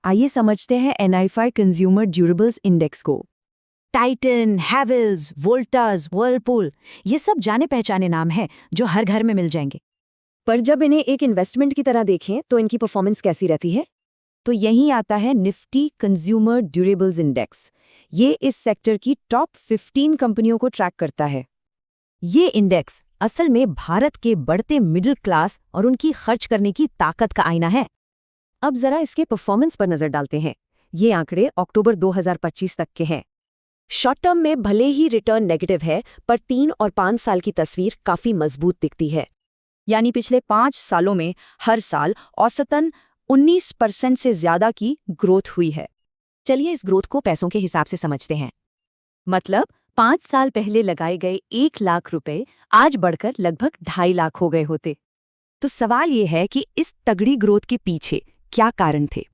आइए समझते हैं NIFI कंज्यूमर ड्यूरेबल्स इंडेक्स को। टाइटन, हैवेल्स, वोल्टास, व्हर्लपूल, ये सब जाने पहचाने नाम हैं जो हर घर में मिल जाएंगे। पर जब इन्हें एक इन्वेस्टमेंट की तरह देखें तो इनकी परफॉर्मेंस कैसी रहती है? तो यहीं आता है निफ्टी कंज्यूमर ड्यूरेबल्स इंडेक्स। ये इस सेक्टर की टॉप 15 कंपनियों को ट्रैक करता है। ये इंडेक्स असल में भारत के बढ़ते मिडिल क्लास और उनकी खर्च करने की ताकत का आईना है। अब जरा इसके परफॉर्मेंस पर नजर डालते हैं। ये आंकड़े अक्टूबर 2025 तक के हैं। शॉर्ट टर्म में भले ही रिटर्न नेगेटिव है, पर 3 और 5 साल की तस्वीर काफी मजबूत दिखती है। यानी पिछले 5 सालों में हर साल औसतन 19% से ज्यादा की ग्रोथ हुई है। चलिए इस ग्रोथ को पैसों के हिसाब से समझते हैं। मतलब 5 साल पहले लगाए गए 1 लाख रुपए आज बढ़कर लगभग 2.5 लाख हो गए होते। तो सवाल ये है कि इस तगड़ी ग्रोथ के पीछे क्या कारण थे?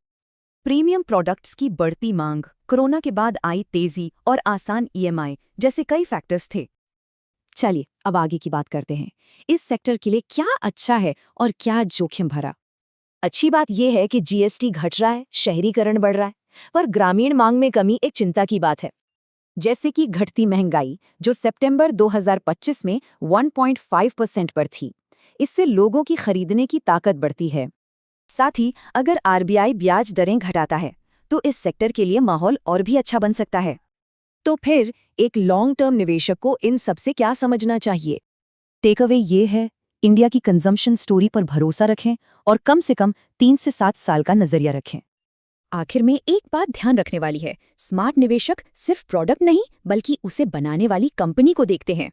प्रीमियम प्रोडक्ट्स की बढ़ती मांग, कोरोना के बाद आई तेजी और आसान EMI जैसे कई फैक्टर्स थे। चलिए अब आगे की बात करते हैं। इस सेक्टर के लिए क्या अच्छा है और क्या जोखिम भरा? अच्छी बात यह है कि GST घट रहा है, शहरीकरण बढ़ रहा है, पर ग्रामीण मांग में कमी एक चिंता की बात है। जैसे कि घटती महंगाई जो सितंबर 2025 में 1.5% पर थी। इससे लोगों की खरीदने की ताकत बढ़ती है। साथ ही अगर RBI ब्याज दरें घटाता है तो इस सेक्टर के लिए माहौल और भी अच्छा बन सकता है। तो फिर एक लॉन्ग टर्म निवेशक को इन सबसे क्या समझना चाहिए? टेक अवे ये है, इंडिया की कंजम्पशन स्टोरी पर भरोसा रखें और कम से कम 3 से 7 साल का नजरिया रखें। आखिर में एक बात ध्यान रखने वाली है, स्मार्ट निवेशक सिर्फ प्रोडक्ट नहीं बल्कि उसे बनाने वाली कंपनी को देखते हैं।